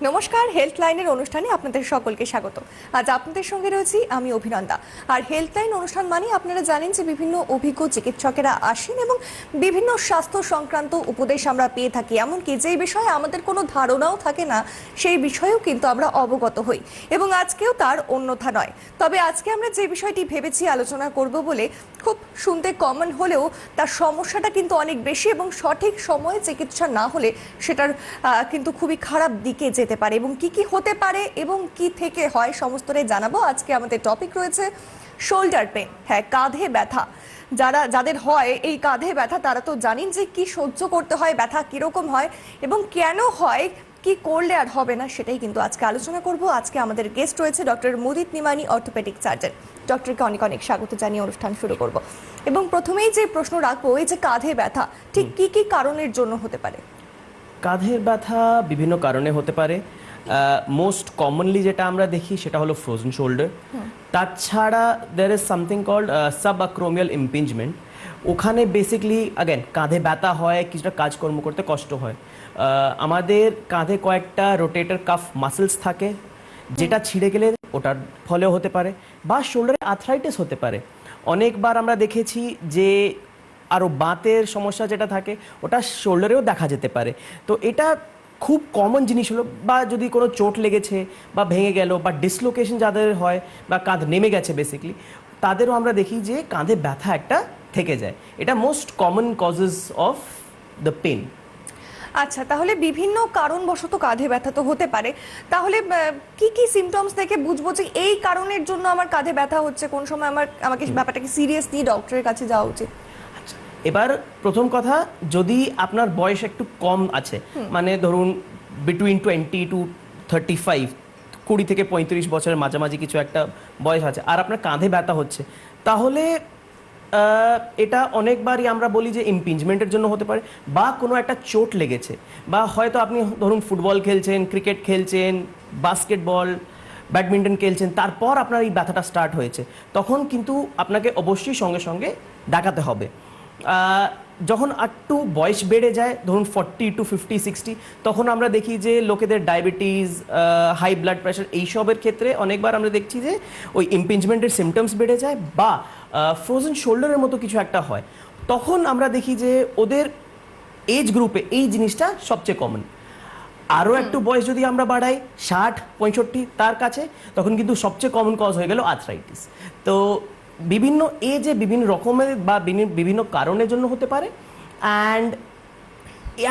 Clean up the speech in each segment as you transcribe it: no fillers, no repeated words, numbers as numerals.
নমস্কার, হেলথ লাইনের অনুষ্ঠানে আপনাদের সকলকে স্বাগত। আজ আপনাদের সঙ্গে রয়েছি আমি অভিনন্দা। আর হেলথ লাইন অনুষ্ঠান মানে আপনারা জানেন যে বিভিন্ন অভিজ্ঞ চিকিৎসকেরা আসেন এবং বিভিন্ন স্বাস্থ্য সংক্রান্ত উপদেশ আমরা পেয়ে থাকি, এমনকি যেই বিষয়ে আমাদের কোনো ধারণাও থাকে না সেই বিষয়েও কিন্তু আমরা অবগত হই, এবং আজকেও তার অন্যথা নয়। তবে আজকে আমরা যে বিষয়টি ভেবেছি আলোচনা করব বলে, খুব শুনতে কমন হলেও তার সমস্যাটা কিন্তু অনেক বেশি, এবং সঠিক সময়ে চিকিৎসা না হলে সেটার কিন্তু খুবই খারাপ দিকে যেতে পারে, এবং কি কি হতে পারে এবং কি থেকে হয় সমস্তটাই জানাবো। আজকে আমাদের টপিক রয়েছে শোল্ডার পেন। হ্যাঁ, কাঁধে ব্যথা। যাদের হয় এই কাঁধে ব্যথা, তারা তো জানেন যে কি সহ্য করতে হয়, ব্যথা কিরকম হয় এবং কেন হয়, কি করলে আর হবে না, সেটাই কিন্তু আজকে আলোচনা করব। আজকে আমাদের গেস্ট রয়েছে ডক্টর মুদিত নিমানি, অর্থোপেডিক সার্জন। ডক্টরকে অনেক অনেক স্বাগত জানিয়ে অনুষ্ঠান শুরু করব। এবং প্রথমেই যে প্রশ্ন রাখবো, এই যে কাঁধে ব্যথা ঠিক কি কি কারণের জন্য হতে পারে? কাঁধের ব্যথা বিভিন্ন কারণে হতে পারে। মোস্ট কমনলি যেটা আমরা দেখি সেটা হলো ফ্রোজেন শোল্ডার। তাছাড়া there is something called subacromial impingement. ওখানে বেসিকলি আগেন কাঁধে ব্যথা হয়, কিছুটা কাজকর্ম করতে কষ্ট হয়। আমাদের কাঁধে কয়েকটা রোটেটর কাফ মাসেলস থাকে, যেটা ছিঁড়ে গেলে ওটার ফলেও হতে পারে, বা শোল্ডারে আর্থ্রাইটিস হতে পারে। অনেকবার আমরা দেখেছি যে আরও বাতের সমস্যা যেটা থাকে ওটা শোল্ডারেও দেখা যেতে পারে। তো এটা খুব কমন জিনিস হলো, বা যদি কোনো চোট লেগেছে বা ভেঙে গেল বা ডিসলোকেশন যাদের হয় বা কাঁধ নেমে গেছে বেসিকলি, তাদেরও আমরা দেখি যে কাঁধে ব্যথা একটা থেকে যায়। এটা most common causes of the pain. আচ্ছা, তাহলে বিভিন্ন কারণবশত কাঁধে ব্যথা তো হতে পারে। তাহলে কি কি সিমটমস দেখে বুঝবো যে এই কারণের জন্য আমার কাঁধে ব্যথা হচ্ছে, কোন সময় আমাকে ব্যাপারটাকে সিরিয়াস নিয়ে ডক্টরের কাছে যাওয়া উচিত? এবার প্রথম কথা, যদি আপনার বয়স একটু কম আছে, মানে ধরুন বিটুইন 20 to 35, 20 থেকে 35 বছরের মাঝামাঝি কিছু একটা বয়স আছে, আর আপনার কাঁধে ব্যথা হচ্ছে, তাহলে এটা অনেকবারই আমরা বলি যে ইম্পিঞ্জমেন্টের জন্য হতে পারে, বা কোনো একটা চোট লেগেছে, বা হয়তো আপনি ধরুন ফুটবল খেলছেন, ক্রিকেট খেলছেন, বাস্কেটবল, ব্যাডমিন্টন খেলছেন, তারপর আপনার এই ব্যথাটা স্টার্ট হয়েছে, তখন কিন্তু আপনাকে অবশ্যই সঙ্গে সঙ্গে দেখাতে হবে। যখন একটু বয়স বেড়ে যায়, ধরুন 40 to 50, 60, তখন আমরা দেখি যে লোকেদের ডায়াবেটিস, হাই ব্লাড প্রেশার, এইসবের ক্ষেত্রে অনেকবার আমরা দেখছি যে ওই ইম্পিঞ্জমেন্টের সিমটমস বেড়ে যায়, বা ফ্রোজেন শোল্ডারের মতো কিছু একটা হয়। তখন আমরা দেখি যে ওদের এজ গ্রুপে এই জিনিসটা সবচেয়ে কমন। আরও একটু বয়স যদি আমরা বাড়াই, 60, 65 তার কাছে, তখন কিন্তু সবচেয়ে কমন কজ হয়ে গেল আর্থ্রাইটিস। তো বিভিন্ন এজে বিভিন্ন রকমের বা বিভিন্ন কারণের জন্য হতে পারে। অ্যান্ড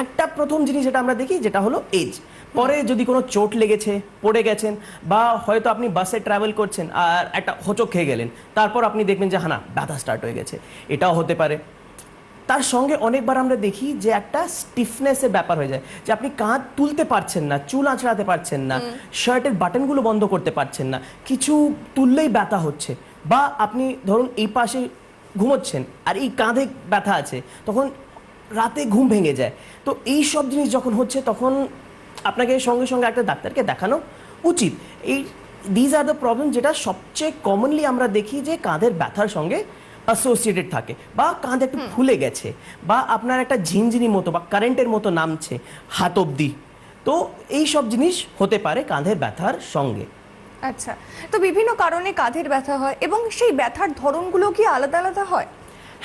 একটা প্রথম জিনিস যেটা আমরা দেখি যেটা হলো এজ। পরে যদি কোনো চোট লেগেছে, পড়ে গেছেন, বা হয়তো আপনি বাসে ট্রাভেল করছেন আর একটা হোঁচট খেয়ে গেলেন, তারপর আপনি দেখবেন যে না, ব্যথা স্টার্ট হয়ে গেছে, এটাও হতে পারে। তার সঙ্গে অনেকবার আমরা দেখি যে একটা স্টিফনেসের ব্যাপার হয়ে যায়, যে আপনি কাঁধ তুলতে পারছেন না, চুল আঁচড়াতে পারছেন না, শার্টের বাটনগুলো বন্ধ করতে পারছেন না, কিছু তুললেই ব্যথা হচ্ছে, বা আপনি ধরুন এই পাশে ঘুমোচ্ছেন আর এই কাঁধে ব্যথা আছে, তখন রাতে ঘুম ভেঙে যায়। তো এই সব জিনিস যখন হচ্ছে, তখন আপনাকে সঙ্গে সঙ্গে একটা ডাক্তারকে দেখানো উচিত। এই দিজ আর দ্য প্রবলেম যেটা সবচেয়ে কমনলি আমরা দেখি যে কাঁধের ব্যথার সঙ্গে অ্যাসোসিয়েটেড থাকে, বা কাঁধ একটু ফুলে গেছে, বা আপনার একটা ঝিনঝিনি মতো বা কারেন্টের মতো নামছে হাত অবধি। তো এই সব জিনিস হতে পারে কাঁধের ব্যথার সঙ্গে। আচ্ছা, তো বিভিন্ন কারণে কাঁধের ব্যথা হয়, এবং সেই ব্যথার ধরনগুলো কি আলাদা আলাদা হয়?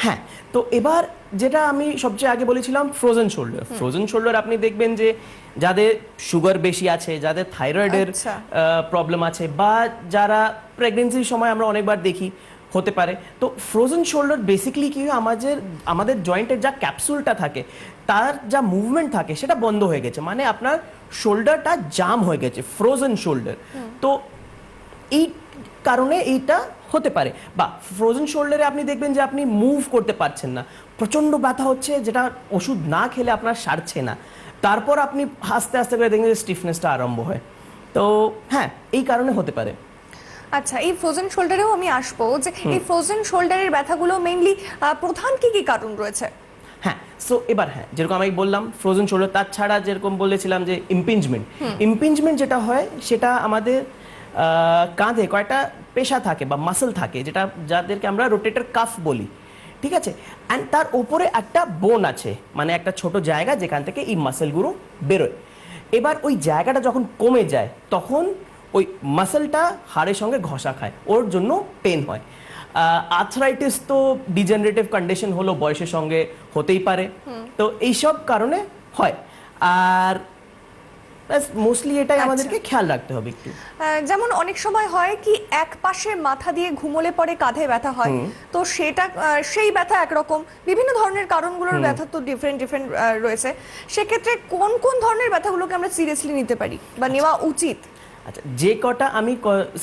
হ্যাঁ, তো এবার যেটা আমি সবচেয়ে আগে বলেছিলাম, ফ্রোজেন শোল্ডার। ফ্রোজেন শোল্ডার আপনি দেখবেন যে যাদের সুগার বেশি আছে, যাদের থাইরয়েডের প্রবলেম আছে, বা যারা প্রেগনেন্সির সময় আমরা অনেকবার দেখি হতে পারে। তো ফ্রোজেন শোল্ডার বেসিক্যালি কি হয়, আমাদের জয়েন্টের যা ক্যাপসুলটা থাকে, তার যা মুভমেন্ট থাকে সেটা বন্ধ হয়ে গেছে, মানে আপনার শোল্ডারটা জাম হয়ে গেছে, ফ্রোজেন শোল্ডার। তো এই কারণে এইটা হতে পারে। বা ফ্রোজেন শোল্ডারে আপনি দেখবেন যে আপনি মুভ করতে পারছেন না, প্রচণ্ড ব্যথা হচ্ছে, যেটা ওষুধ না খেলে আপনার সারছে না, তারপর আপনি আস্তে আস্তে করে দেখবেন যে স্টিফনেসটা আরম্ভ হয়। তো হ্যাঁ, এই কারণে হতে পারে। আচ্ছা, এই ফ্রোজেন শোল্ডারেও আমি আসবো, যে এই ফ্রোজেন শোল্ডারের ব্যথাগুলো মেইনলি প্রধান কি কি কারণ রয়েছে? হ্যাঁ, সো এবার হ্যাঁ, যেরকম আমি বললাম ফ্রোজেন শোল্ডার, তাছাড়া যেরকম বলেছিলাম যে ইম্পিঞ্জমেন্ট যেটা হয়, সেটা আমাদের কাঁধে কয়েকটা পেশা থাকে বা মাসল থাকে, যাদেরকে আমরা রোটেটর কাফ বলি, ঠিক আছে? অ্যান্ড তার উপরে একটা বোন আছে, মানে একটা ছোট জায়গা যেখান থেকে এই মাসেলগুলো বেরোয়। এবার ওই জায়গাটা যখন কমে যায় তখন ওই মাসলটা হাড়ের সঙ্গে ঘষা খায়, ওর জন্য পেন হয়। আর্থরাইটিস তো ডিজেনারেটিভ কন্ডিশন হলো, বয়সের সঙ্গে হতেই পারে, তো এইসব কারণে হয়। আর মোস্টলি এটাই আমাদেরকে খেয়াল রাখতে হবে একটু। যেমন অনেক সময় হয় কি এক পাশে মাথা দিয়ে ঘুমোলে পরে কাঁধে ব্যথা হয়, তো সেটা সেই ব্যথা একরকম, বিভিন্ন ধরনের কারণগুলোর ব্যথা তো ডিফারেন্ট ডিফারেন্ট রয়েছে। সেক্ষেত্রে কোন কোন ধরনের ব্যথাগুলোকে আমরা সিরিয়াসলি নিতে পারি বা নেওয়া উচিত? আচ্ছা, যে কটা আমি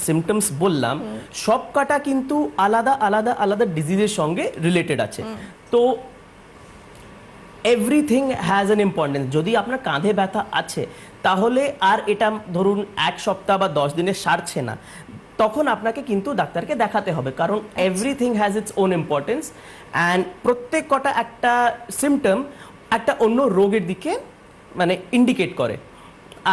সিমটমস বললাম সব কটা কিন্তু আলাদা আলাদা আলাদা ডিজিজের সঙ্গে রিলেটেড আছে। তো এভরিথিং হ্যাজ অ্যান ইম্পর্টেন্স। যদি আপনার কাঁধে ব্যথা আছে তাহলে আর এটা ধরুন 1 সপ্তাহ বা 10 দিনে সারছে না, তখন আপনাকে কিন্তু ডাক্তারকে দেখাতে হবে, কারণ everything has its own importance. And প্রত্যেক কটা একটা সিমটম একটা অন্য রোগের দিকে মানে ইন্ডিকেট করে।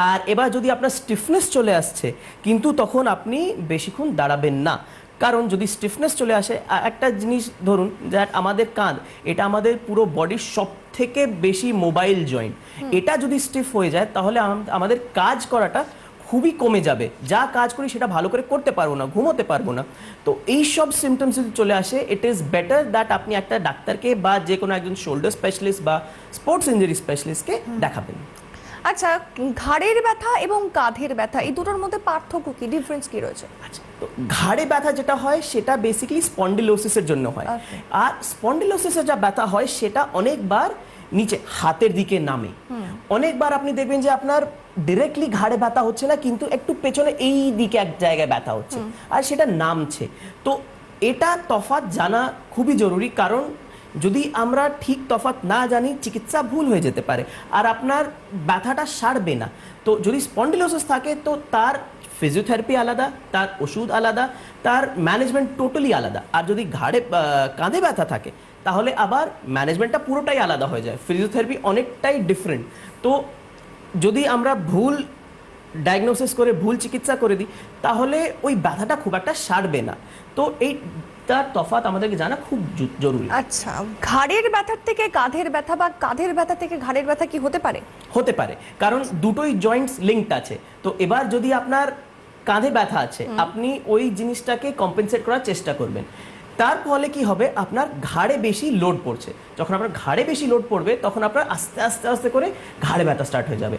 আর এবার যদি আপনার স্টিফনেস চলে আসছে কিন্তু তখন আপনি বেশিক্ষণ দাঁড়াবেন না, কারণ যদি স্টিফনেস চলে আসে, একটা জিনিস ধরুন যে আমাদের কাঁধ, এটা আমাদের পুরো বডির সব থেকে বেশি মোবাইল জয়েন্ট, এটা যদি স্টিফ হয়ে যায় তাহলে আমাদের কাজ করাটা খুবই কমে যাবে, যা কাজ করি সেটা ভালো করে করতে পারবো না, ঘুমোতে পারবো না। তো এই সব সিমটমস যদি চলে আসে, ইট ইজ বেটার দ্যাট আপনি একটা ডাক্তারকে বা যে কোনো একজন শোল্ডার স্পেশালিস্ট বা স্পোর্টস ইঞ্জুরি স্পেশালিস্টকে দেখাবেন। আচ্ছা, ঘাড়ের ব্যথা এবং কাঁধের ব্যথা এই দুটোর মধ্যে পার্থক্য কি, ডিফারেন্স কি রয়েছে? আচ্ছা, তো ঘাড়ে ব্যথা যেটা হয় সেটা বেসিক্যালি স্পন্ডিলোসিসের জন্য হয়। আর স্পন্ডিলোসিসের যা ব্যথা হয় সেটা অনেকবার নিচে হাতের দিকে নামে। অনেকবার আপনি দেখবেন যে আপনার ডিরেক্টলি ঘাড়ে ব্যথা হচ্ছে না, কিন্তু একটু পেছনে এই দিকে এক জায়গায় ব্যথা হচ্ছে আর সেটা নামছে। তো এটা তফাৎ জানা খুবই জরুরি, কারণ যদি আমরা ঠিক তফাৎ না জানি চিকিৎসা ভুল হয়ে যেতে পারে আর আপনার ব্যথাটা সারবে না। তো যদি স্পন্ডিলোসিস থাকে তো তার ফিজিওথেরাপি আলাদা, তার ওষুধ আলাদা, তার ম্যানেজমেন্ট টোটালি আলাদা। আর যদি কাঁধে ব্যথা থাকে তাহলে আবার ম্যানেজমেন্টটা পুরোটাই আলাদা হয়ে যায়, ফিজিওথেরাপি অনেকটাই ডিফারেন্ট। তো যদি আমরা ভুল ডায়াগনোসিস করে ভুল চিকিৎসা করে দিই তাহলে ওই ব্যথাটা খুব একটা সারবে না। তো এই তার তফাৎ আমাদেরকে জানা খুব জরুরি। আচ্ছা, ঘাড়ের ব্যথার থেকে কাঁধের ব্যথা বা কাঁধের ব্যথা থেকে ঘাড়ের ব্যথা কি হতে পারে? হতে পারে, কারণ দুটোই জয়েন্টস লিঙ্কড আছে। তো এবার যদি আপনার কাঁধে ব্যথা আছে, আপনি ওই জিনিসটাকে কম্পেনসেট করার চেষ্টা করবেন। তার ফলে কি হবে, আপনার ঘাড়ে বেশি লোড পড়ছে। যখন আপনার ঘাড়ে বেশি লোড পড়বে তখন আপনার আস্তে আস্তে আস্তে করে ঘাড়ে ব্যথা স্টার্ট হয়ে যাবে।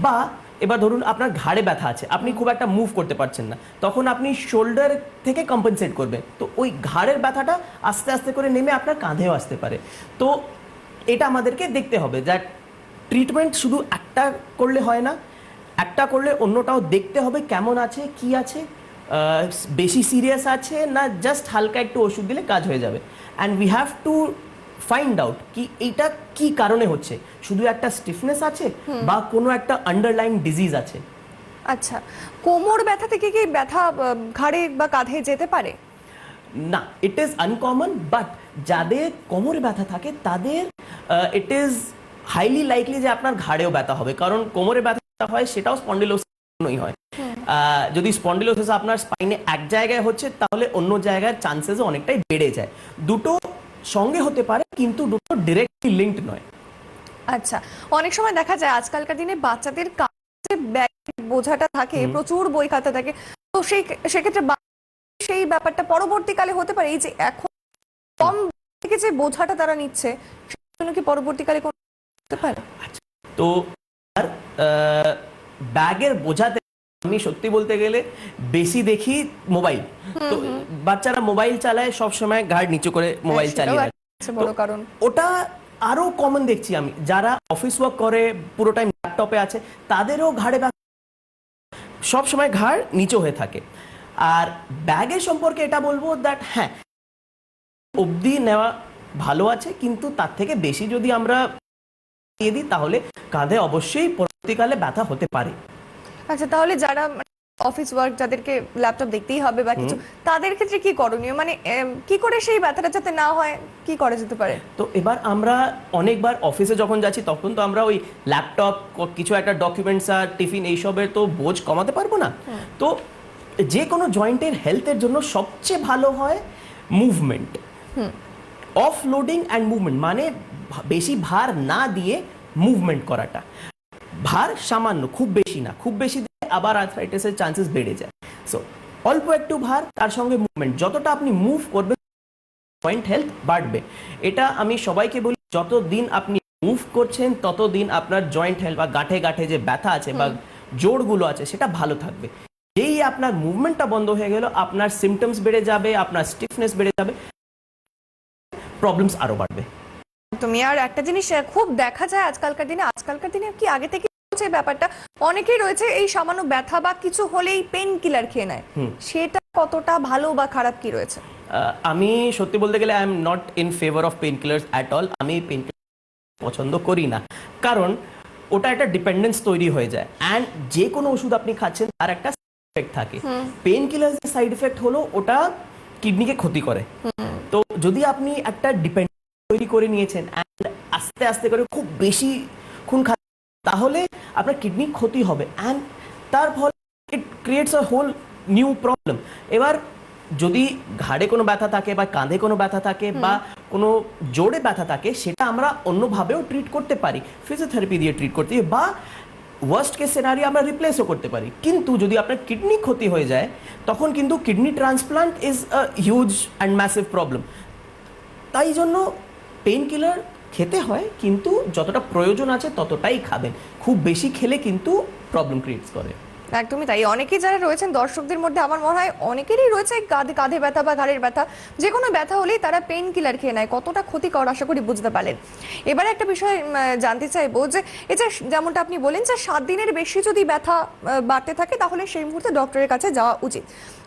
বা এবার ধরুন আপনার ঘাড়ে ব্যথা আছে, আপনি খুব একটা মুভ করতে পারছেন না, তখন আপনি শোল্ডার থেকে কম্পেনসেট করবেন, তো ওই ঘাড়ের ব্যথাটা আস্তে আস্তে করে নেমে আপনার কাঁধেও আসতে পারে। তো এটা আমাদেরকে দেখতে হবে যে ট্রিটমেন্ট শুধু একটা করলে হয় না, একটা করলে অন্যটাও দেখতে হবে কেমন আছে, কি আছে, বেশি সিরিয়াস আছে না জাস্ট হালকা একটু ওষুধ দিলে কাজ হয়ে যাবে। And we have to find out কি এইটা কি কারণে হচ্ছে, শুধু একটা স্টিফনেস আছে বা কোনো একটা আন্ডারলাইং ডিজিজ আছে। আচ্ছা, কোমর ব্যথা থেকে কি ব্যথা ঘাড়ে বা কাঁধে যেতে পারে? না, ইট ইজ আনকমন, বাট যাদের কোমরে ব্যথা থাকে তাদের ইট ইজ হাইলি লাইকলি যে আপনার ঘাড়েও ব্যথা হবে, কারণ কোমরে ব্যথা হয় সেটাও স্পন্ডিলোসিসই হয়। যদি স্পন্ডিলোসিস আপনার স্পাইনে এক জায়গায় হচ্ছে তাহলে অন্য জায়গার চান্সেস অনেকটাই বেড়ে যায়। দুটো সঙ্গে হতে পারে কিন্তু দুটো ডিরেক্টলি লিঙ্কড নয়। আচ্ছা, অনেক সময় দেখা যায় আজকালকার দিনে বাচ্চাদের কাছে ব্যাগের বোঝাটা থাকে, প্রচুর বই খাতা থাকে, তো সেক্ষেত্রে সেই ব্যাপারটা পরবর্তীকালে হতে পারে, এই যে এখন কম থেকে যে বোঝাটা তারা নিচ্ছে সেটার জন্য কি পরবর্তীকালে কোনো হতে পারে? তো আর ব্যাগের বোঝাতে আমি সত্যি বলতে গেলে বেশি দেখি মোবাইল। তো বাচ্চারা মোবাইল চালায় সব সময় ঘাড় নিচু করে মোবাইল চালিয়ে বড় কারণ ওটা আরো কমন দেখছি আমি, যারা অফিস ওয়ার্ক করে পুরো টাইম ল্যাপটপে আছে তাদেরও ঘাড়ে সব সময় ঘাড় নিচু হয়ে থাকে। আর ব্যাগের সম্পর্কে এটা বলবো দ্যাট হ্যাঁ অবধি নেওয়া ভালো আছে, কিন্তু তার থেকে বেশি যদি আমরা দিয়ে দিই তাহলে কাঁধে অবশ্যই পরবর্তীকালে ব্যথা হতে পারে। আচ্ছা, তাহলে যারা অফিস ওয়ার্ক, যাদেরকে ল্যাপটপ দেখতেই হবে বা কিছু, তাদের ক্ষেত্রে কি করণীয়, মানে কি করে সেই ব্যথাটা যাতে না হয়, কি করা যেতে পারে? তো এবার আমরা অনেকবার অফিসে যখন যাচ্ছি তখন তো আমরা ওই ল্যাপটপ, কিছু একটা ডকুমেন্টস আর টিফিন এইসবের তো বোঝ কমাতে পারবো না। তো যে কোনো জয়েন্টের হেলথের জন্য সবচেয়ে ভালো হয় মুভমেন্ট, অফলোডিং অ্যান্ড মুভমেন্ট, মানে বেশি ভার না দিয়ে মুভমেন্ট করাটা। ভার সামান্য, খুব বেশি না, খুব বেশি দিলে আবার আর্থ্রাইটিসের চান্সেস বেড়ে যায়। সো অল্প একটু ভার, তার সঙ্গে মুভমেন্ট, যতটা আপনি মুভ করবেন জয়েন্ট হেলথ বাড়বে। এটা আমি সবাইকে বলি, যতদিন আপনি মুভ করছেন ততদিন আপনার জয়েন্ট হেলথ বা গাঁঠে গাঁঠে যে ব্যথা আছে বা জোড়গুলো আছে সেটা ভালো থাকবে। যেই আপনার মুভমেন্টটা বন্ধ হয়ে গেল, আপনার সিমটমস বেড়ে যাবে, আপনার স্টিফনেস বেড়ে যাবে, প্রবলেমস আরো বাড়বে। তুমি আর একটা জিনিস খুব দেখা যায় আজকালকার দিনে কি আগে থেকে হচ্ছে ব্যাপারটা, অনেকেই রয়েছে এই সামান্য ব্যথা বা কিছু হলেই পেন কিলার খেয়ে নেয়, সেটা কতটা ভালো বা খারাপ কি রয়েছে? আমি সত্যি বলতে গেলে I am not in favour of pain killers at all. আমি পেন পছন্দ করি না, কারণ ওটা একটা ডিপেন্ডেন্স তৈরি হয়ে যায়। অ্যান্ড যে কোনো ওষুধ আপনি খাচ্ছেন তার একটা এফেক্ট থাকে। পেন কিলার্স এর সাইড এফেক্ট হলো ওটা কিডনিকে ক্ষতি করে। তো যদি আপনি একটা ডিপেন্ডেন্স তৈরি করে নিয়েছেন অ্যান্ড আস্তে আস্তে করে খুব বেশি খুন খাচ্ছেন, তাহলে আপনার কিডনির ক্ষতি হবে অ্যান্ড তার ফলে it creates a whole new problem. এবার যদি ঘাড়ে কোনো ব্যথা থাকে বা কাঁধে কোনো ব্যথা থাকে বা কোনো জোড়ে ব্যথা থাকে, সেটা আমরা অন্যভাবেও ট্রিট করতে পারি, ফিজিওথেরাপি দিয়ে ট্রিট করতে পারি, বা ওয়ার্স্ট কেস সিনারিও আমরা রিপ্লেসও করতে পারি। কিন্তু যদি আপনার কিডনি ক্ষতি হয়ে যায়, তখন কিন্তু kidney transplant is a huge and massive problem. তাই জন্য পেইন কিলার খেতে হয়, কিন্তু যতটা প্রয়োজন আছে ততটাই খাবেন। খুব বেশি খেলে কিন্তু প্রবলেম ক্রিয়েটস করে। একদমই তাই। অনেকেই যারা রয়েছেন দর্শকদের মধ্যে আমার মনে হয় অনেকেরই রয়েছে কাঁধে ব্যথা বা ঘাড়ের ব্যথা, যে কোনো ব্যথা হলেই তারা পেইন কিলার খেয়ে নেয়। কতটা ক্ষতিকর আশা করি বুঝতে পারলেন। এবারে একটা বিষয় জানতে চাইবো যে এই যে যেমনটা আপনি বলেন যে 7 দিনের বেশি যদি ব্যথা বাড়তে থাকে তাহলে সেই মুহূর্তে ডক্টরের কাছে যাওয়া উচিত,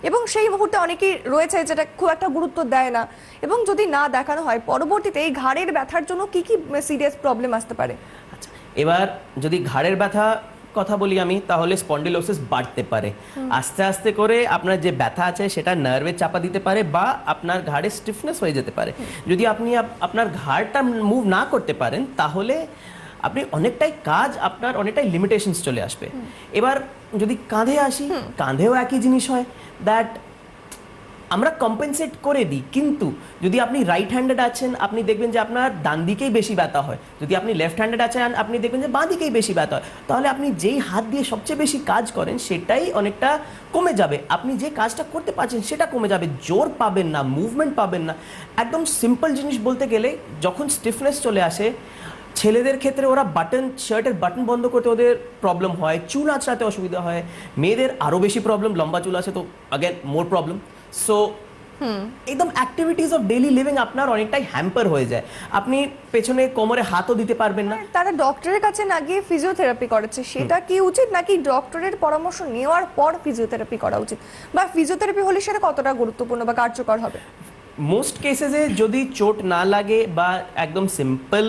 এবং সেই মুহূর্তে অনেকেই রয়েছে যেটা খুব একটা গুরুত্ব দেয় না, এবং যদি না দেখানো হয় পরবর্তীতে এই ঘাড়ের ব্যথার জন্য কি কি সিরিয়াস প্রবলেম আসতে পারে? আচ্ছা, এবার যদি ঘাড়ের ব্যথা কথা বলি আমি, তাহলে স্পন্ডিলোসিস বাড়তে পারে। আস্তে আস্তে করে আপনার যে ব্যথা আছে সেটা নার্ভে চাপা দিতে পারে, বা আপনার ঘাড়ে স্টিফনেস হয়ে যেতে পারে। যদি আপনি আপনার ঘাড়টা মুভ না করতে পারেন, তাহলে আপনি আপনার অনেকটাই লিমিটেশনস চলে আসবে। এবার যদি কাঁধে আসি, কাঁধেও একই জিনিস হয়, দ্যাট আমরা কম্পেনসেট করে দিই, কিন্তু যদি আপনি রাইট হ্যান্ডেড আছেন, আপনি দেখবেন যে আপনার ডান দিকেই বেশি ব্যথা হয়। যদি আপনি লেফট হ্যান্ডেড আছেন, আপনি দেখবেন যে বাঁ দিকেই বেশি ব্যথা হয়। তাহলে আপনি যেই হাত দিয়ে সবচেয়ে বেশি কাজ করেন সেটাই অনেকটা কমে যাবে, আপনি যে কাজটা করতে পারছেন সেটা কমে যাবে, জোর পাবেন না, মুভমেন্ট পাবেন না। একদম সিম্পল জিনিস বলতে গেলে, যখন স্টিফনেস চলে আসে, ছেলেদের ক্ষেত্রে ওরা শার্টের বাটন বন্ধ করতে ওদের প্রবলেম হয়, চুল আঁচড়াতে অসুবিধা হয়। মেয়েদের আরও বেশি প্রবলেম, লম্বা চুল আছে তো अगेन মোর প্রবলেম। সো একদম অ্যাক্টিভিটিস অফ ডেইলি লিভিং আপনার অনেকটাই হ্যাম্পার হয়ে যায়। আপনি পেছনে কোমরে হাতও দিতে পারবেন না। তারা ডক্টরের কাছে না গিয়ে ফিজিওথেরাপি করাচ্ছে, সেটা কি উচিত, নাকি ডক্টরের পরামর্শ নেওয়ার পর ফিজিওথেরাপি করা উচিত, বা ফিজিওথেরাপি হলে সেটা কতটা গুরুত্বপূর্ণ বা কার্যকর হবে? মোস্ট কেসেসে যদি চোট না লাগে বা একদম সিম্পল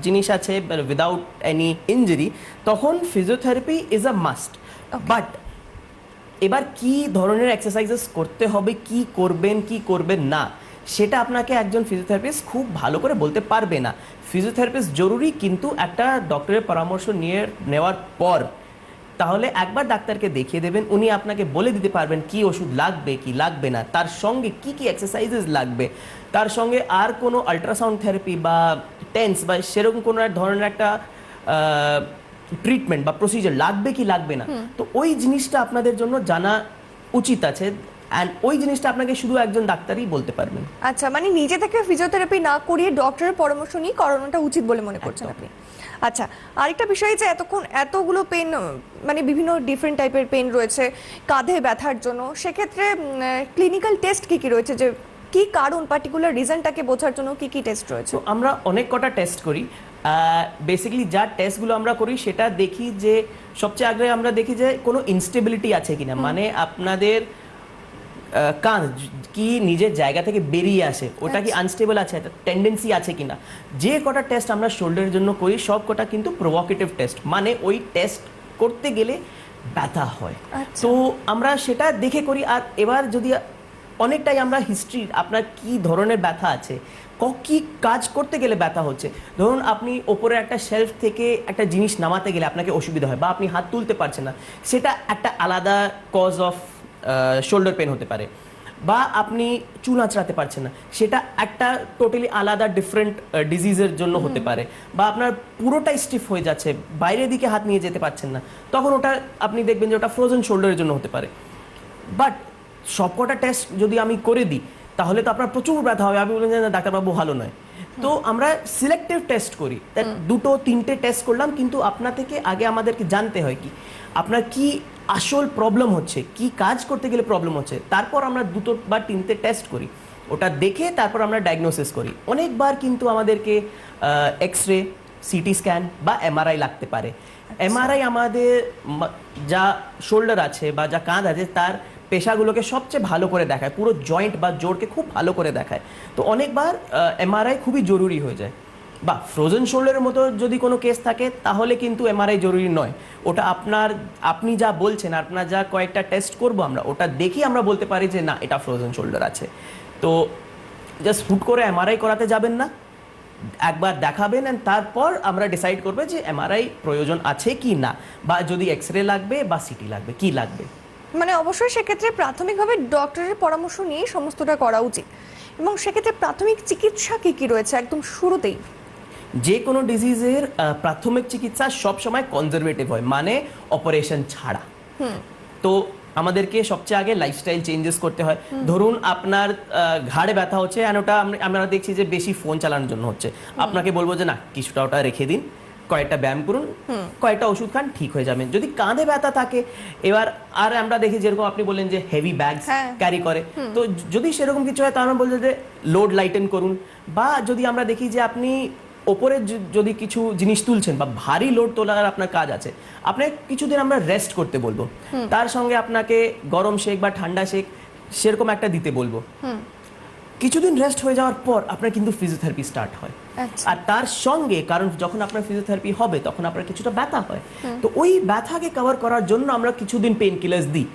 জিনিস আছে উইদাউট এনি ইনজুরি, তখন physiotherapy is a must. But এবার কি ধরনের এক্সারসাইজেস করতে হবে, কি করবেন না, সেটা আপনাকে একজন ফিজিওথেরাপিস্ট খুব ভালো করে বলতে পারবে না। ফিজিওথেরাপিস্ট জরুরি, কিন্তু একটা ডক্টরের পরামর্শ নেওয়ার পর। তাহলে একবার ডাক্তারকে দেখিয়ে দেবেন, উনি আপনাকে বলে দিতে পারবেন কি ওষুধ লাগবে কি লাগবে না, তার সঙ্গে কি কি এক্সারসাইজেস লাগবে, তার সঙ্গে আর কোনো আল্ট্রাসাউন্ড থেরাপি বা টেন্স বা সেরকম কোনো এক ধরনের একটা ট্রিটমেন্ট বা প্রসিজার লাগবে কি লাগবে না। তো ওই জিনিসটা আপনাদের জন্য জানা উচিত আছে, অ্যান্ড ওই জিনিসটা আপনাকে শুধু একজন ডাক্তারই বলতে পারবেন। আচ্ছা, মানে নিজে থেকে ফিজিওথেরাপি না করিয়ে ডক্টরের পরামর্শ নিয়ে করানোটা উচিত বলে মনে করছেন আপনি? আচ্ছা, আরেকটা বিষয় যে এতগুলো পেন, মানে বিভিন্ন ডিফারেন্ট টাইপের পেন রয়েছে কাঁধে ব্যথার জন্য, সেক্ষেত্রে ক্লিনিক্যাল টেস্ট কি কি রয়েছে, যে কি কারণ, পার্টিকুলার রিজনটাকে বোঝার জন্য কি কি টেস্ট রয়েছে? তো আমরা অনেক কটা টেস্ট করি। বেসিক্যালি যা টেস্টগুলো আমরা করি সেটা দেখি যে সবচেয়ে আগে আমরা দেখি যে কোনো ইনস্টেবিলিটি আছে কিনা, মানে আপনাদের কাঁধ কি নিজের জায়গা থেকে বেরিয়ে আসে, ওটা কি আনস্টেবল আছে, টেন্ডেন্সি আছে কিনা। যে কটা টেস্ট আমরা শোল্ডারের জন্য করি সব কটা কিন্তু প্রোভোকেটিভ টেস্ট, মানে ওই টেস্ট করতে গেলে ব্যথা হয়। তো আমরা সেটা দেখে করি। আর এবার যদি অনেকটাই আমরা হিস্ট্রি, আপনার কি ধরনের ব্যথা আছে, কি কাজ করতে গেলে ব্যথা হচ্ছে, ধরুন আপনি ওপরে একটা শেলফ থেকে একটা জিনিস নামাতে গেলে আপনাকে অসুবিধা হয়, বা আপনি হাত তুলতে পারছেন না, সেটা একটা আলাদা কজ অফ শোল্ডার পেন হতে পারে। বা আপনি চুল আঁচড়াতে পারছেন না, সেটা একটা টোটালি আলাদা ডিফারেন্ট ডিজিজের জন্য হতে পারে। বা আপনার পুরোটাই স্টিফ হয়ে যাচ্ছে, বাইরের দিকে হাত নিয়ে যেতে পারছেন না, তখন ওটা আপনি দেখবেন যে ওটা ফ্রোজেন শোল্ডারের জন্য হতে পারে। বাট সবকটা টেস্ট যদি আমি করে দিই তাহলে তো আপনার প্রচুর ব্যথা হবে, আমি বললেন যে না ডাক্তারবাবু ভালো নয়। তো আমরা সিলেক্টিভ টেস্ট করি, দুটো তিনটে টেস্ট করলাম, কিন্তু আপনা থেকে আগে আমাদেরকে জানতে হয় কি আপনার কি আসল প্রবলেম হচ্ছে, কি কাজ করতে গেলে প্রবলেম হচ্ছে, তারপর আমরা দুটো বা তিনটে টেস্ট করি, ওটা দেখে তারপর আমরা ডায়াগনোসিস করি। অনেকবার কিন্তু আমাদেরকে এক্স রে, সিটি স্ক্যান বা এমআরআই লাগতে পারে। এমআরআই আমাদের যা শোল্ডার আছে বা যা কাঁধ আছে তার পেশাগুলোকে সবচেয়ে ভালো করে দেখায়, পুরো জয়েন্ট বা জোড়কে খুব ভালো করে দেখায়। তো অনেকবার এমআরআই খুবই জরুরি হয়ে যায়। বা ফ্রোজেন শোল্ডারের মতো যদি কোনো কেস থাকে তাহলে কিন্তু এমআরআই জরুরি নয়, ওটা আপনি যা বলছেন, আপনার যা কয়েকটা টেস্ট করব আমরা, ওটা দেখি আমরা বলতে পারি যে না এটা ফ্রোজেন শোল্ডার আছে। তো জাস্ট হুট করে এমআরআই করাতে যাবেন না, একবার দেখাবেন and তারপর আমরা ডিসাইড করবে যে এমআরআই প্রয়োজন আছে কি না, বা যদি এক্স রে লাগবে বা সিটি লাগবে, কি লাগবে। মানে অবশ্যই সেক্ষেত্রে প্রাথমিকভাবে ডক্টরের পরামর্শ নিয়ে সমস্তটা করা উচিত। এবং সেক্ষেত্রে প্রাথমিক চিকিৎসা কি কি রয়েছে একদম শুরুতেই? যে কোনো ডিজিজের প্রাথমিক চিকিৎসা সবসময় কনজারভেটিভ হয়, মানে অপারেশন ছাড়া। তো আমাদেরকে সবচেয়ে আগে লাইফস্টাইল চেঞ্জেস করতে হয়। ধরুন আপনার ঘাড়ে ব্যথা হচ্ছে, আর ওটা আমরা দেখছি যে বেশি ফোন চালানোর জন্য হচ্ছে, আপনাকে বলবো যে না কিছুটা ওটা রেখে দিন, কয়েকটা ব্যায়াম করুন, কয়েকটা ওষুধ খান, ঠিক হয়ে যাবেন। যদি কাঁধে ব্যথা থাকে, এবার আর আমরা দেখি যেরকম আপনি বললেন যে হেভি ব্যাগস ক্যারি করে, তো যদি সেরকম কিছু হয় তাহলে আমরা বলবো যে লোড লাইটেন করুন। বা যদি আমরা দেখি যে আপনি ওপরে যদি কিছু জিনিস তুলছেন বা ভারী লোড তোলার আপনার কাজ আছে, আপনাকে কিছুদিন আমরা রেস্ট করতে বলবো, তার সঙ্গে আপনাকে গরম শেক বা ঠান্ডা শেক সেরকম একটা দিতে বলবো। কিছুদিন রেস্ট হয়ে যাওয়ার পর আপনার কিন্তু ফিজিওথেরাপি স্টার্ট হয়। আর তার সঙ্গে, কারণ যখন আপনার ফিজিওথেরাপি হবে তখন আপনার কিছুটা ব্যথা হয়, তো ওই ব্যথাকে কভার করার জন্য আমরা কিছুদিন পেন কিলার্স দিই।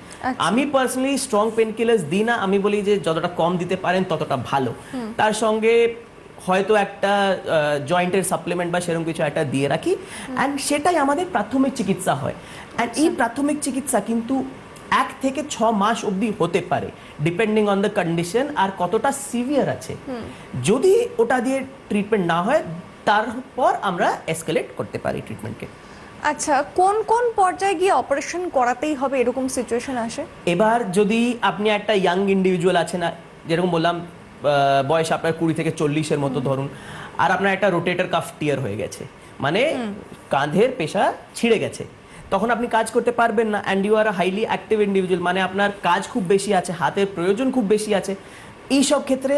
আমি পার্সোনালি স্ট্রং পেন কিলার্স দিই না, আমি বলি যে যতটা কম দিতে পারেন ততটা ভালো। তার সঙ্গে হয়তো একটা জয়েন্টের সাপ্লিমেন্ট বা সেরকম কিছু একটা দিয়ে রাখি, অ্যান্ড সেটাই আমাদের প্রাথমিক চিকিৎসা হয়। অ্যান্ড এই প্রাথমিক চিকিৎসা কিন্তু 1 থেকে 6 মাস অবধি হতে পারে, ডিপেন্ডিং অন দ্য কন্ডিশন আর কতটা সিভিয়ার আছে। যদি ওটা দিয়ে ট্রিটমেন্ট না হয় তারপর আমরা এসকেলেট করতে পারি ট্রিটমেন্টকে। আচ্ছা, কোন কোন পর্যায়ে গিয়ে অপারেশন করাতেই হবে এরকম সিচুয়েশন আসে? এবার যদি আপনি একটা ইয়াং ইন্ডিভিজুয়াল আছে না, যেরকম বললাম বয়স আপনার 20 থেকে 40-এর মতো ধরুন, আর আপনার একটা রোটেটর কাফ টিয়ার হয়ে গেছে, মানে কাঁধের পেশা ছিঁড়ে গেছে, তখন আপনি কাজ করতে পারবেন না, and you are highly active individual, মানে আপনার কাজ খুব বেশি আছে, হাতের প্রয়োজন খুব বেশি আছে, এই সব ক্ষেত্রে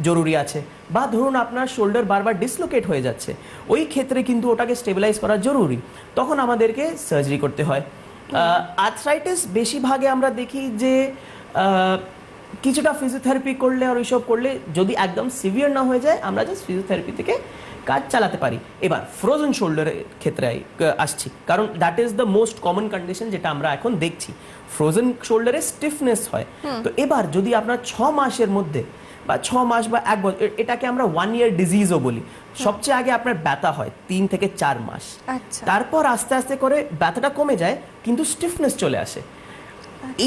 জরুরি আছে। বা ধরুন আপনার শোল্ডার বারবার ডিসলোকেট হয়ে যাচ্ছে, ওই ক্ষেত্রে কিন্তু ওটাকে স্টেবিলাইজ করা জরুরি, তখন আমাদেরকে সার্জারি করতে হয়। আর্থ্রাইটিস বেশিরভাগে আমরা দেখি যে কিছুটা ফিজিওথেরাপি করলে আর ওইসব করলে, যদি একদম সিভিয়ার না হয়ে যায় আমরা জাস্ট ফিজিওথেরাপি থেকে কাজ চালাতে পারি। এবার ফ্রোজেন শোল্ডারের ক্ষেত্রে আসছি, কারণ that is the most common condition যেটা আমরা এখন দেখছি, ফ্রোজেন শোল্ডারে স্টিফনেস হয়। তো এবার যদি আপনার 6 মাসের মধ্যে বা 6 মাস বা 1 বছর, এটাকে আমরা 1 ইয়ার ডিজিজও বলি, সবচেয়ে আগে আপনার ব্যথা হয় 3 থেকে 4 মাস, তারপর আস্তে আস্তে করে ব্যথাটা কমে যায় কিন্তু স্টিফনেস চলে আসে।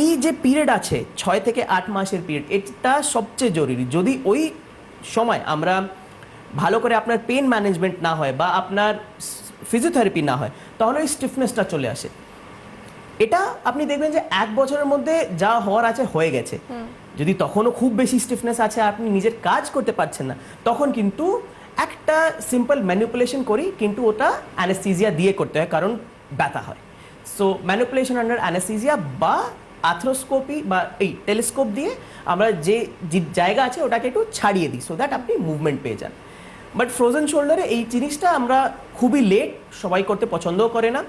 এই যে পিরিয়ড আছে 6 থেকে 8 মাসের পিরিয়ড, এটা সবচেয়ে জরুরি। যদি ওই সময় আমরা ভালো করে আপনার পেন ম্যানেজমেন্ট না হয় বা আপনার ফিজিওথেরাপি না হয়, তাহলে ওই স্টিফনেসটা চলে আসে। এটা আপনি দেখবেন যে 1 বছরের মধ্যে যা হওয়ার আছে হয়ে গেছে। যদি তখনও খুব বেশি স্টিফনেস আছে, আপনি নিজের কাজ করতে পারছেন না, তখন কিন্তু একটা সিম্পল ম্যানিপুলেশন করি, কিন্তু ওটা অ্যানেস্থেসিয়া দিয়ে করতে হয় কারণ ব্যথা হয়। সো ম্যানিপুলেশন আন্ডার অ্যানেস্থেসিয়া বা আর্থ্রোস্কোপি বা এই টেলিস্কোপ দিয়ে আমরা যে জায়গা আছে ওটাকে একটু ছাড়িয়ে দিই, সো দ্যাট আপনি মুভমেন্ট পেয়ে যান। বাট ফ্রোজেন শোল্ডারে এই জিনিসটা আমরা খুবই লেট, সবাই করতে পছন্দও করে না,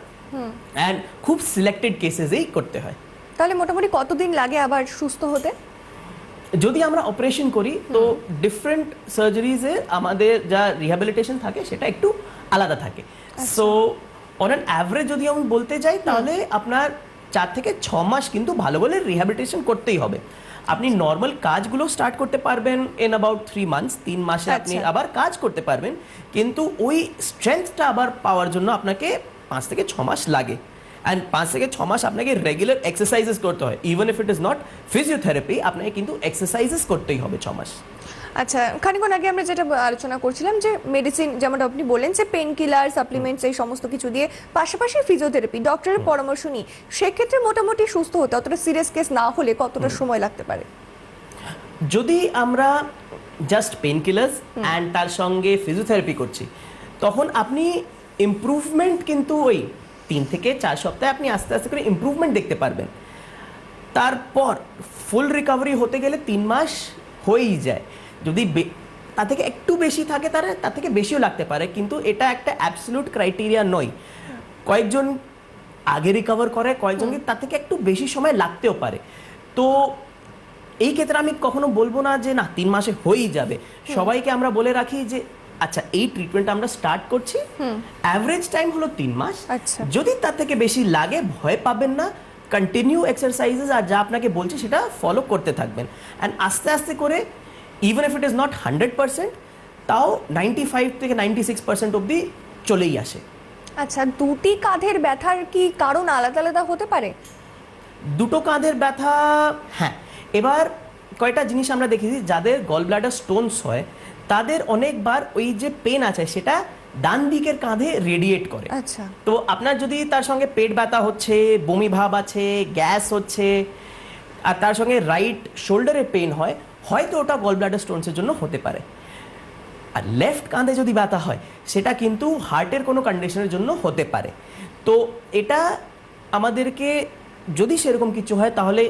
অ্যান্ড খুব সিলেক্টেড কেসেসেই করতে হয়। তাহলে মোটামুটি কতদিন লাগে আবার সুস্থ হতে? যদি আমরা অপারেশন করি তো ডিফারেন্ট সার্জারিজে আমাদের যা রিহ্যাবিলিটেশন থাকে সেটা একটু আলাদা থাকে। সো অন অ্যান অ্যাভারেজ যদি আমি বলতে যাই তাহলে আপনার 4 থেকে 6 মাস কিন্তু ভালো বলে রিহ্যাবিলিটেশন করতেই হবে। আপনি নর্মাল কাজগুলো স্টার্ট করতে পারবেন ইন অ্যাবাউট 3 মান্থস, 3 মাসে আপনি আবার কাজ করতে পারবেন, কিন্তু ওই স্ট্রেংথটা আবার পাওয়ার জন্য আপনাকে 5 থেকে 6 মাস লাগে। অ্যান্ড 5 থেকে 6 মাস আপনাকে রেগুলার এক্সারসাইজেস করতে হয়, even if it is not physiotherapy, আপনাকে কিন্তু এক্সারসাইজেস করতেই হবে 6 মাস। আচ্ছা, খানিকক্ষণ আগে আমরা যেটা আলোচনা করছিলাম যে মেডিসিন, যেমনটা আপনি বললেন যে পেন কিলার, সাপ্লিমেন্টস, এই সমস্ত কিছু দিয়ে পাশাপাশি ফিজিওথেরাপি, ডক্টরের পরামর্শ নিই, সেক্ষেত্রে মোটামুটি সুস্থ হতে অতটা সিরিয়াস কেস না হলে কতটা সময় লাগতে পারে? যদি আমরা জাস্ট পেন কিলার্স অ্যান্ড তার সঙ্গে ফিজিওথেরাপি করছি, তখন আপনি ইমপ্রুভমেন্ট কিন্তু ওই 3 থেকে 4 সপ্তাহে আপনি আস্তে আস্তে করে ইমপ্রুভমেন্ট দেখতে পারবেন। তারপর ফুল রিকভারি হতে গেলে 3 মাস হয়েই যায়। যদি তা থেকে একটু বেশি থাকে তার থেকে বেশিও লাগতে পারে, কিন্তু এটা একটা অ্যাবসলিউট ক্রাইটেরিয়া নয়। কয়েকজন আগে রিকভার করে, কয়েকজনকে তার থেকে একটু বেশি সময় লাগতেও পারে। তো এই ক্ষেত্রে আমি কখনো বলবো না যে না 3 মাসে হয়েই যাবে। সবাইকে আমরা বলে রাখি যে আচ্ছা এই ট্রিটমেন্ট আমরা স্টার্ট করছি, অ্যাভারেজ টাইম হলো 3 মাস। আচ্ছা, যদি তার থেকে বেশি লাগে ভয় পাবেন না, কন্টিনিউ এক্সারসাইজেস আর যা আপনাকে বলছি সেটা ফলো করতে থাকবেন, অ্যান্ড আস্তে আস্তে করে even if it is not 100%, তাও 95 থেকে 96% অবধি চলেই আসে। আচ্ছা, দুটি কাঁধের ব্যথার কি কারণ আলাদা আলাদা হতে পারে? দুটো কাঁধের ব্যথা, হ্যাঁ। এবার কয়টা জিনিস আমরা দেখেছি, যাদের গল ব্লাডার স্টোনস হয় তাদের অনেকবার ওই যে পেন আছে সেটা ডান দিকের কাঁধে রেডিয়েট করে। আচ্ছা, তো আপনার যদি তার সঙ্গে পেট ব্যথা হচ্ছে, বমি ভাব আছে, গ্যাস হচ্ছে, আর তার সঙ্গে রাইট শোল্ডারে পেন হয়, হয়তো ওটা গল ব্লাডার স্টোনসের জন্য হতে পারে। আর লেফট কাঁধে যদি ব্যথা হয় সেটা কিন্তু হার্টের কোনো কন্ডিশনের জন্য হতে পারে। তো এটা আমাদেরকে যদি সেরকম কিছু হয় তাহলে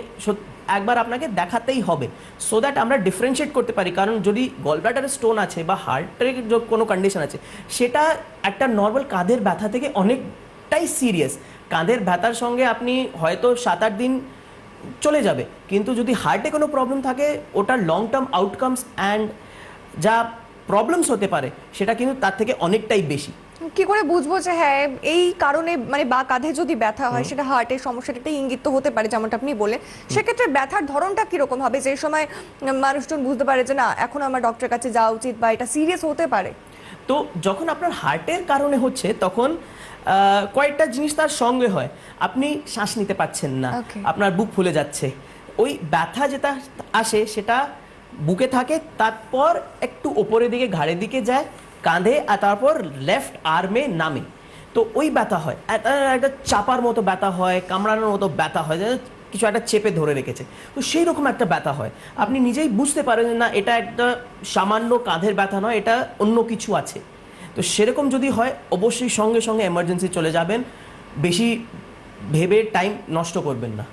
একবার আপনাকে দেখাতেই হবে, সো দ্যাট আমরা ডিফারেন্সিয়েট করতে পারি। কারণ যদি গলব্লাডারে স্টোন আছে বা হার্টের কোনো কন্ডিশন আছে, সেটা একটা নর্মাল কাঁধের ব্যথা থেকে অনেকটাই সিরিয়াস। কাঁধের ব্যথার সঙ্গে আপনি হয়তো 7-8 দিন চলে যাবে, কিন্তু যদি হার্টে কোনো প্রবলেম থাকে ওটার লং টার্ম আউটকামস অ্যান্ড যা প্রবলেমস হতে পারে সেটা কিন্তু তার থেকে অনেকটাই বেশি। কি করে বুঝবো যে হ্যাঁ এই কারণে, মানে বা কাঁধে যদি ব্যথা হয় সেটা হার্টের সমস্যাটা একটা ইঙ্গিত তো হতে পারে, যেমনটা আপনি বললেন। সেক্ষেত্রে ব্যথার ধরনটা কিরকম হবে যে সময় মানুষজন বুঝতে পারে যে না এখন আমার ডক্টরের কাছে যাওয়া উচিত বা এটা সিরিয়াস হতে পারে? তো যখন আপনার হার্টের কারণে হচ্ছে তখন কয়েকটা জিনিস তার সঙ্গে হয়। আপনি শ্বাস নিতে পারছেন না, Okay. আপনার বুক ফুলে যাচ্ছে, ওই ব্যথা যেটা আসে সেটা বুকে থাকে, তারপর একটু ওপরের দিকে ঘাড়ের দিকে যায়, কাঁধে, আর তারপর লেফট আর্মে নামে। তো ওই ব্যথা হয়, একটা চাপার মতো ব্যথা হয়, কামড়ানোর মতো ব্যথা হয়, যেন কিছু একটা চেপে ধরে রেখেছে। তো সেই রকম একটা ব্যথা হয়, আপনি নিজেই বুঝতে পারেন না এটা একটা সামান্য কাঁধের ব্যথা নয়, এটা অন্য কিছু আছে। তো সেরকম যদি হয় অবশ্যই সঙ্গে সঙ্গে এমার্জেন্সি চলে যাবেন, বেশি ভেবে টাইম নষ্ট করবেন না।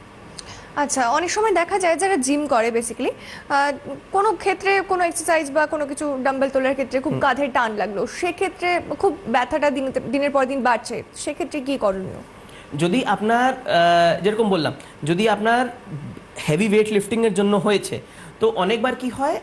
আচ্ছা, অনেক সময় দেখা যায় যারা জিম করে বেসিক্যালি কোনো ক্ষেত্রে কোনো এক্সারসাইজ বা কোনো কিছু ডাম্বেল তোলার ক্ষেত্রে খুব কাঁধে টান লাগলো, সেক্ষেত্রে খুব ব্যথাটা দিনের পর দিন বাড়ছে, সেক্ষেত্রে কি করণীয়? যদি আপনার যেরকম বললাম, যদি আপনার হেভি ওয়েট লিফটিংয়ের জন্য হয়েছে, তো অনেকবার কি হয়,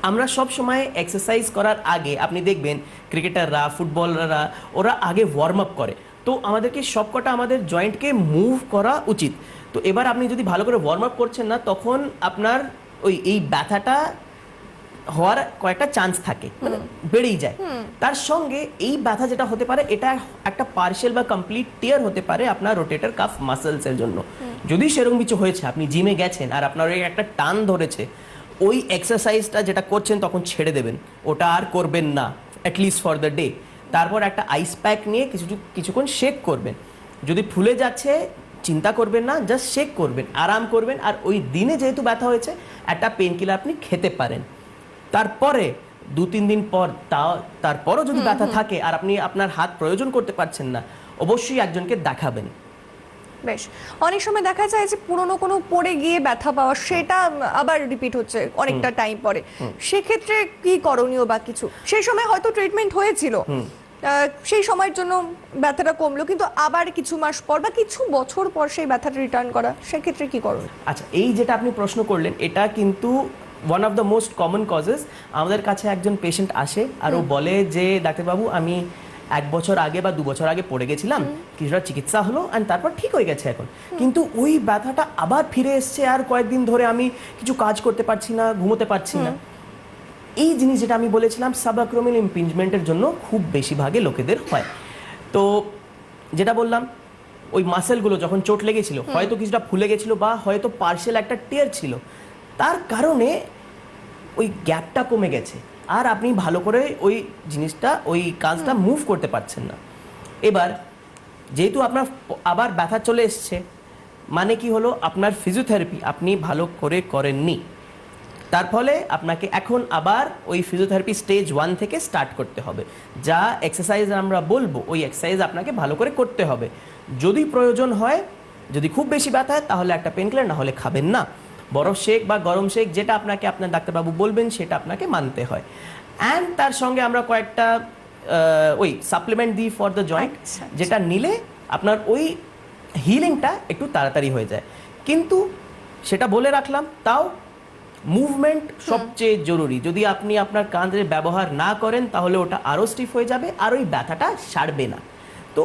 আমরা সব সময় এক্সারসাইজ করার আগে আপনি দেখবেন ক্রিকেটাররা, ফুটবলাররা, ওরা আগে ওয়ার্ম আপ করে। তো আমাদেরকে সবকটা আমাদের জয়েন্টকে মুভ করা উচিত। তো এবার আপনি যদি ভালো করে ওয়ার্ম আপ করছেন না, তখন আপনার এই ব্যথাটা হওয়ার কয়েকটা চান্স থাকে, মানে বেড়েই যায়। তার সঙ্গে এই ব্যথা যেটা হতে পারে, এটা একটা পার্শিয়াল বা কমপ্লিট টিয়ার হতে পারে আপনার রোটেটর কাফ মাসেলসের জন্য। যদি সেরকম কিছু হয়েছে, আপনি জিমে গেছেন আর আপনার ওই একটা টান ধরেছে, ওই এক্সারসাইজটা যেটা করছেন তখন ছেড়ে দেবেন, ওটা আর করবেন না অ্যাটলিস্ট ফর দ্য ডে। তারপর একটা আইস প্যাক নিয়ে কিছুক্ষণ শেক করবেন। যদি ফুলে যাচ্ছে চিন্তা করবেন না, জাস্ট শেক করবেন, আরাম করবেন। আর ওই দিনে যেহেতু ব্যথা হয়েছে, একটা পেন কিলার আপনি খেতে পারেন। তারপরে 2-3 দিন পর তারপরও যদি ব্যথা থাকে আর আপনি আপনার হাত প্রয়োজন করতে পারছেন না, অবশ্যই একজনকে দেখাবেন। বেশ, অনেক সময় দেখা যায় যে পুরনো কোনো পড়ে গিয়ে ব্যথা পাওয়া, সেটা আবার রিপিট হচ্ছে অনেকটা টাইম পরে, সেক্ষেত্রে কি করণীয় বা কিছু? সেই সময় হয়তো ট্রিটমেন্ট হয়েছিল, সেই সময়ের জন্য ব্যথাটা কমলো, কিন্তু আবার কিছু মাস পর বা কিছু বছর পর সেই ব্যথাটা রিটার্ন করা, সেক্ষেত্রে কি করণীয়? আচ্ছা, এই যেটা আপনি প্রশ্ন করলেন, এটা কিন্তু one of the most common causes. আমাদের কাছে একজন পেশেন্ট আসে আর ও বলে যে ডাক্তারবাবু, আমি 1 বছর আগে বা 2 বছর আগে পড়ে গেছিলাম, কিছুটা চিকিৎসা হলো আর তারপর ঠিক হয়ে গেছে এখন, কিন্তু ওই ব্যথাটা আবার ফিরে এসছে, আর কয়েকদিন ধরে আমি কিছু কাজ করতে পারছি না, ঘুমোতে পারছি না। এই জিনিস যেটা আমি বলেছিলাম, সাবঅ্যাক্রোমিয়াল ইমপিঞ্জমেন্টের জন্য খুব বেশিরভাগে লোকেদের হয়। তো যেটা বললাম, ওই মাসেলগুলো যখন চোট লেগেছিল হয়তো কিছুটা ফুলে গেছিল বা হয়তো পার্শিয়াল একটা টিয়ার ছিল, তার কারণে ওই গ্যাপটা কমে গেছে, আর আপনি ভালো করে ওই জিনিসটা ওই কাজটা মুভ করতে পারছেন না। এবার যেহেতু আপনার আবার ব্যথা চলে এসছে, মানে কি হলো, আপনার ফিজিওথেরাপি আপনি ভালো করে করেননি, তার ফলে আপনাকে এখন আবার ওই ফিজিওথেরাপি স্টেজ 1 থেকে স্টার্ট করতে হবে। যা এক্সারসাইজ আমরা বলবো ওই এক্সারসাইজ আপনাকে ভালো করে করতে হবে। যদি প্রয়োজন হয়, যদি খুব বেশি ব্যথা হয়, তাহলে একটা পেন কিলার, না হলে খাবেন না। বরফ শেক বা গরম শেক যেটা আপনাকে আপনার ডাক্তারবাবু বলবেন সেটা আপনাকে মানতে হয়। অ্যান্ড তার সঙ্গে আমরা কয়েকটা ওই সাপ্লিমেন্ট দিই ফর দ্য জয়েন্ট, আচ্ছা। যেটা নিলে আপনার ওই হিলিংটা একটু তাড়াতাড়ি হয়ে যায়। কিন্তু সেটা বলে রাখলাম, তাও মুভমেন্ট সবচেয়ে জরুরি। যদি আপনি আপনার কাঁধের ব্যবহার না করেন তাহলে ওটা আরও স্টিফ হয়ে যাবে আর ওই ব্যথাটা সারবে না। তো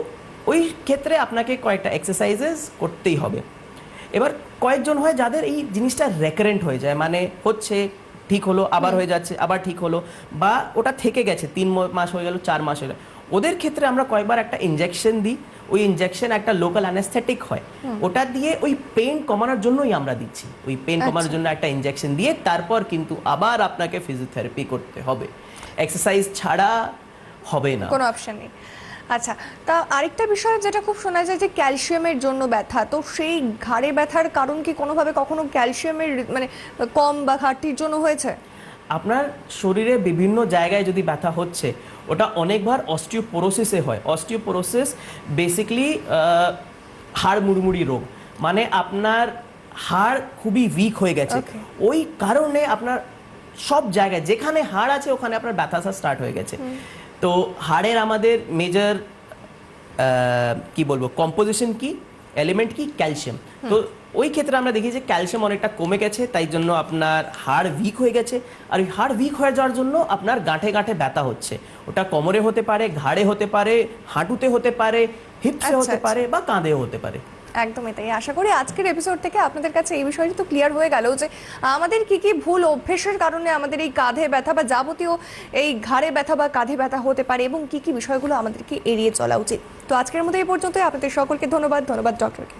ওই ক্ষেত্রে আপনাকে কয়েকটা এক্সারসাইজেস করতেই হবে। এবার কয়েকজন হয় যাদের এই জিনিসটা রেকারেন্ট হয়ে যায়, মানে হচ্ছে ঠিক হলো আবার হয়ে যাচ্ছে, আবার ঠিক হলো, বা ওটা থেকে গেছে 3 মাস হয়ে গেল, 4 মাস হয়ে গেল, ওদের ক্ষেত্রে আমরা কয়েকবার একটা ইনজেকশন দিই। ওই ইনজেকশন একটা লোকাল অ্যানেস্থেটিক হয়, ওটা দিয়ে ওই পেন কমানোর জন্যই আমরা দিচ্ছি। ওই পেন কমানোর জন্য একটা ইনজেকশন দিয়ে তারপর কিন্তু আবার আপনাকে ফিজিওথেরাপি করতে হবে, এক্সারসাইজ ছাড়া হবে না, কোনো অপশন নেই। আচ্ছা, তা আরেকটা বিষয় যেটা খুব শোনা যায় যে ক্যালসিয়ামের জন্য ব্যথা, তো সেই ঘাড়ে ব্যথার কারণ কি কোনোভাবে কখনো ক্যালসিয়ামের মানে কম বা ঘাটতির জন্য হয়েছে? আপনার শরীরে বিভিন্ন জায়গায় যদি ব্যথা হচ্ছে, ওটা অনেকবার অস্টিওপোরোসিসে হয়। অস্টিওপোরোসিস বেসিক্যালি হাড় মুড়মুড়ি রোগ, মানে আপনার হাড় খুবই উইক হয়ে গেছে। Okay. ওই কারণে আপনার সব জায়গায় যেখানে হাড় আছে ওখানে আপনার ব্যথা আসা স্টার্ট হয়ে গেছে। তো হাড়ের আমাদের মেজর কি বলবো কম্পোজিশন কি, এলিমেন্ট কি, ক্যালসিয়াম। তো ওই ক্ষেত্রে আমরা দেখি যে ক্যালসিয়াম অনেকটা কমে গেছে, তাই জন্য আপনার হাড় উইক হয়ে গেছে। আর ওই হাড় উইক হয়ে যাওয়ার জন্য আপনার গাঁঠে গাঁঠে ব্যথা হচ্ছে। ওটা কোমরে হতে পারে, ঘাড়ে হতে পারে, হাঁটুতে হতে পারে, হিপসে আচ্ছা, হতে পারে, বা কাঁধেও হতে পারে। একদমই তাই। আশা করি আজকের এপিসোড থেকে আপনাদের কাছে এই বিষয়টি তো ক্লিয়ার হয়ে গেল যে আমাদের কি কি ভুল অভ্যেসের কারণে আমাদের এই কাঁধে ব্যথা বা যাবতীয় এই ঘাড়ে ব্যথা বা কাঁধে ব্যথা হতে পারে এবং কি কি বিষয়গুলো আমাদেরকে এড়িয়ে চলা উচিত। তো আজকের মতো এই পর্যন্তই। আপনাদের সকলকে ধন্যবাদ ডক্টরকে।